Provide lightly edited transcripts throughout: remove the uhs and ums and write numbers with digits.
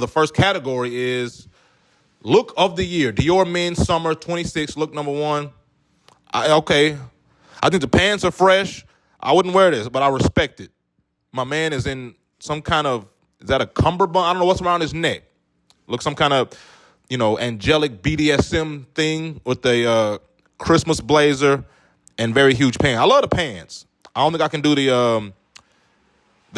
The first category is look of the year. Dior Men's Summer 26, look number one. Okay. I think the pants are fresh. I wouldn't wear this, but I respect it. My man is in some kind of, is that a cummerbund? I don't know what's around his neck. Looks some kind of, angelic BDSM thing with a Christmas blazer and very huge pants. I love the pants. I don't think I can do the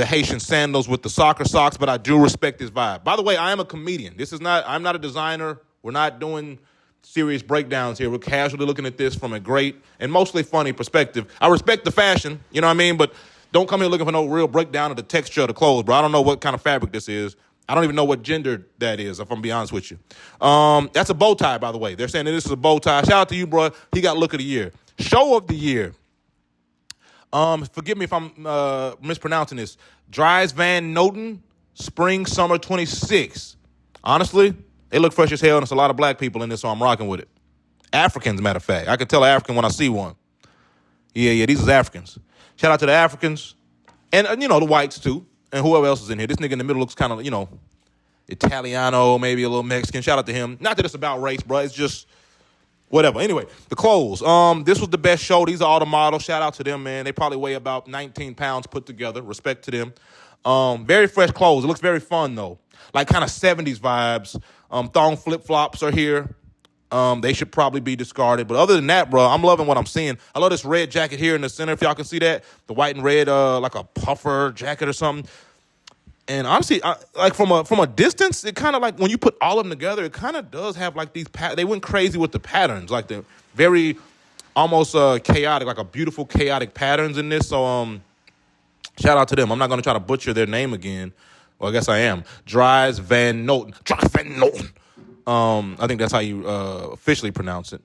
Haitian sandals with the soccer socks, but I do respect this vibe. By the way, I am a comedian. I'm not a designer. We're not doing serious breakdowns here. We're casually looking at this from a great and mostly funny perspective. I respect the fashion, you know what I mean? But don't come here looking for no real breakdown of the texture of the clothes, bro. I don't know what kind of fabric this is. I don't even know what gender that is, if I'm being honest with you. That's a bow tie, by the way. They're saying that this is a bow tie. Shout out to you, bro. He got look of the year. Show of the year. Forgive me if I'm mispronouncing this. Dries Van Noten, Spring Summer 26. Honestly, they look fresh as hell, and there's a lot of black people in this, so I'm rocking with it. Africans, matter of fact. I can tell an African when I see one. Yeah, these are Africans. Shout out to the Africans. And, the whites, too. And whoever else is in here. This nigga in the middle looks kind of, Italiano, maybe a little Mexican. Shout out to him. Not that it's about race, bro. It's just whatever. Anyway, the clothes. This was the best show. These are all the models. Shout out to them, man. They probably weigh about 19 pounds put together. Respect to them. Very fresh clothes. It looks very fun, though. Like kind of 70s vibes. Thong flip-flops are here. They should probably be discarded. But other than that, bro, I'm loving what I'm seeing. I love this red jacket here in the center, if y'all can see that. The white and red, like a puffer jacket or something. And honestly, from a distance, it kind of like when you put all of them together, it kind of does have like these they went crazy with the patterns, like the very almost chaotic, like a beautiful chaotic patterns in this. So shout out to them. I'm not going to try to butcher their name again. Well, I guess I am. Dries Van Noten. Dries Van Noten. I think that's how you officially pronounce it.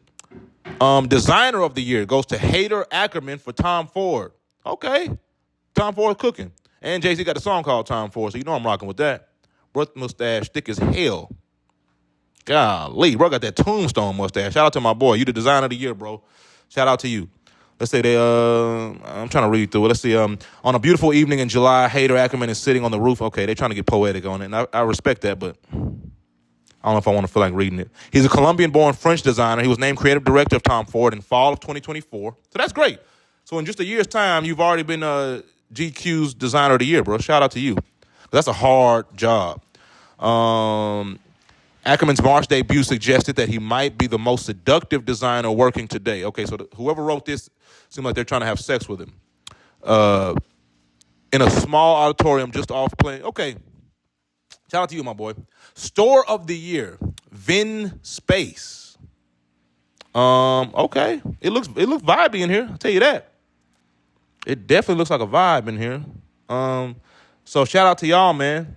Designer of the year goes to Hader Ackerman for Tom Ford. Okay. Tom Ford cooking. And Jay-Z got a song called Tom Ford, so I'm rocking with that. Bro, mustache thick as hell. Golly, bro got that tombstone mustache. Shout out to my boy. You the designer of the year, bro. Shout out to you. Let's say I'm trying to read through it. Let's see, on a beautiful evening in July, Hader Ackerman is sitting on the roof. Okay, they're trying to get poetic on it, and I respect that, but I don't know if I want to feel like reading it. He's a Colombian-born French designer. He was named creative director of Tom Ford in fall of 2024. So that's great. So in just a year's time, you've already been GQ's designer of the year, bro. Shout out to you. That's a hard job. Ackerman's March debut suggested that he might be the most seductive designer working today. Okay, so whoever wrote this seemed like they're trying to have sex with him. In a small auditorium just off playing. Okay. Shout out to you, my boy. Store of the year, Vin Space. Okay. It looks vibey in here. I'll tell you that. It definitely looks like a vibe in here. So shout out to y'all, man.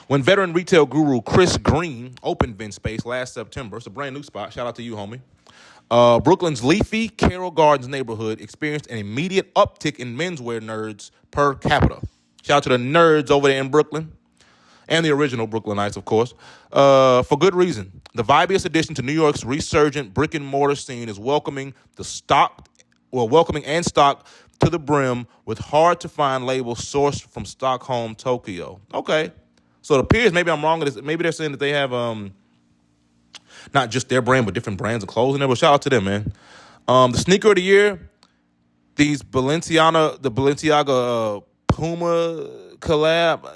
When veteran retail guru Chris Green opened Vin Space last September, it's a brand new spot. Shout out to you, homie. Brooklyn's leafy Carroll Gardens neighborhood experienced an immediate uptick in menswear nerds per capita. Shout out to the nerds over there in Brooklyn. And the original Brooklynites, of course, for good reason. The vibiest addition to New York's resurgent brick-and-mortar scene is welcoming and stocked to the brim with hard-to-find labels sourced from Stockholm, Tokyo. Okay. So it appears, maybe I'm wrong, maybe they're saying that they have not just their brand, but different brands of clothes in there. But shout out to them, man. The sneaker of the year, the Balenciaga Puma collab,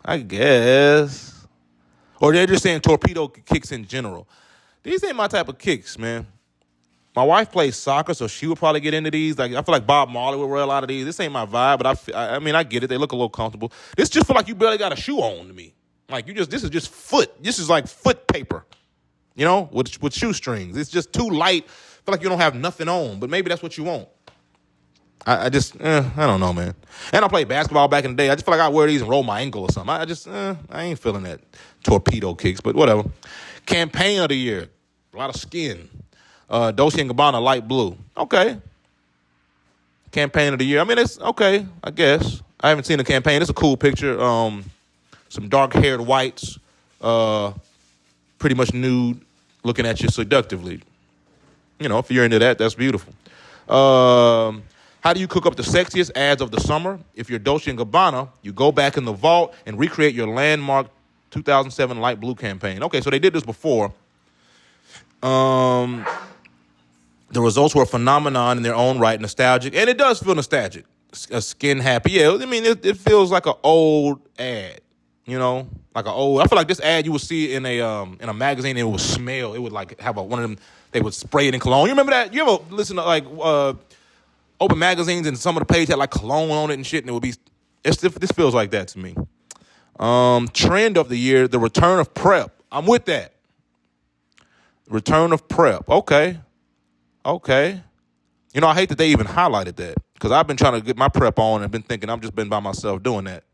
I guess. Or they're just saying torpedo kicks in general. These ain't my type of kicks, man. My wife plays soccer, so she would probably get into these. Like I feel like Bob Marley would wear a lot of these. This ain't my vibe, but I get it. They look a little comfortable. This just feel like you barely got a shoe on to me. Like this is just foot. This is like foot paper, with shoestrings. It's just too light. I feel like you don't have nothing on, but maybe that's what you want. I don't know, man. And I played basketball back in the day. I just feel like I wear these and roll my ankle or something. I ain't feeling that torpedo kicks, but whatever. Campaign of the year, a lot of skin. Dolce & Gabbana light blue. Okay. Campaign of the year. I mean, it's okay, I guess. I haven't seen the campaign. It's a cool picture. Some dark-haired whites, pretty much nude, looking at you seductively. If you're into that, that's beautiful. How do you cook up the sexiest ads of the summer? If you're Dolce & Gabbana, you go back in the vault and recreate your landmark 2007 light blue campaign. Okay, so they did this before. The results were a phenomenon in their own right, nostalgic, and it does feel nostalgic. A skin happy. Yeah, I mean, it feels like an old ad, like an old. I feel like this ad you would see in a magazine, and it would smell. It would like have one of them. They would spray it in cologne. You remember that? You ever listen to like open magazines and some of the page had like cologne on it and shit, and it would be. This feels like that to me. Trend of the year: the return of prep. I'm with that. Return of prep. Okay. I hate that they even highlighted that because I've been trying to get my prep on and been thinking I've just been by myself doing that.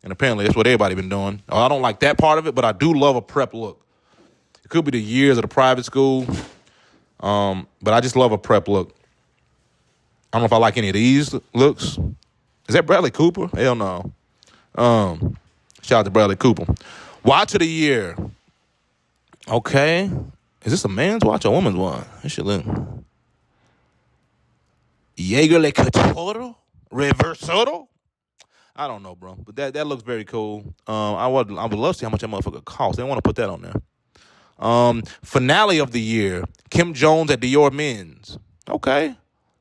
And apparently that's what everybody been doing. I don't like that part of it, but I do love a prep look. It could be the years of the private school, but I just love a prep look. I don't know if I like any of these looks. Is that Bradley Cooper? Hell no. Shout out to Bradley Cooper. Watch of the year. Okay. Is this a man's watch or a woman's watch? This shit look. Jaeger Le Couture? Reversado? I don't know, bro. But that looks very cool. I would love to see how much that motherfucker costs. They want to put that on there. Finale of the year. Kim Jones at Dior Men's. Okay.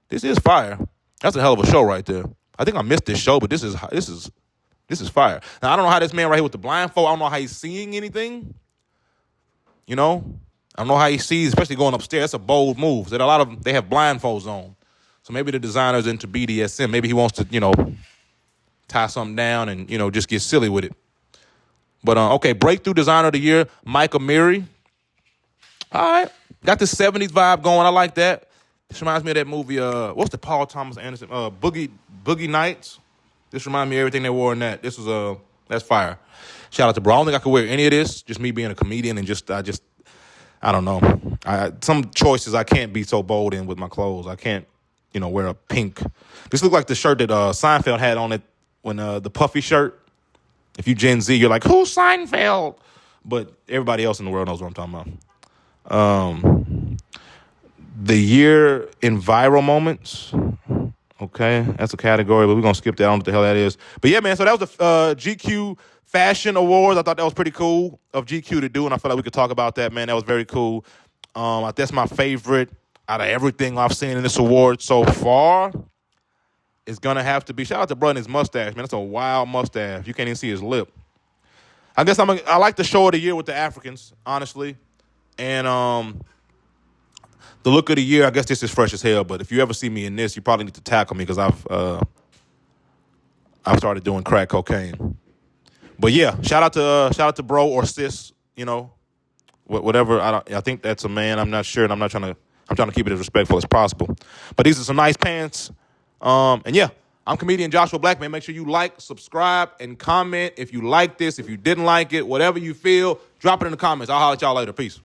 This is fire. That's a hell of a show right there. I think I missed this show, but this is fire. Now, I don't know how this man right here with the blindfold, I don't know how he's seeing anything. I don't know how he sees, especially going upstairs. That's a bold move. That a lot of they have blindfolds on. So maybe the designer's into BDSM. Maybe he wants to, tie something down and, just get silly with it. But, okay, Breakthrough Designer of the Year, Michael Miri. All right. Got the 70s vibe going. I like that. This reminds me of that movie, what's the Paul Thomas Anderson? Boogie Nights. This reminds me of everything they wore in that. This was, that's fire. Shout out to bro. I don't think I could wear any of this. Just me being a comedian and I don't know. Some choices I can't be so bold in with my clothes. I can't, wear a pink. This looked like the shirt that Seinfeld had on it when the puffy shirt. If you Gen Z, you're like, who's Seinfeld? But everybody else in the world knows what I'm talking about. The year in viral moments. Okay, that's a category, but we're going to skip that. I don't know what the hell that is. But yeah, man, so that was the GQ Fashion Awards. I thought that was pretty cool of GQ to do, and I felt like we could talk about that, man. That was very cool. That's my favorite out of everything I've seen in this award so far. It's going to have to be, shout out to bro and his mustache, man. That's a wild mustache. You can't even see his lip. I guess I like the show of the year with the Africans, honestly. And the look of the year, I guess this is fresh as hell, but if you ever see me in this, you probably need to tackle me because I've started doing crack cocaine. But yeah, shout out to bro or sis, whatever. I think that's a man. I'm not sure, and I'm trying to keep it as respectful as possible. But these are some nice pants. And yeah, I'm comedian Joshua Blackman. Make sure you like, subscribe, and comment if you like this, if you didn't like it, whatever you feel, drop it in the comments. I'll holler at y'all later. Peace.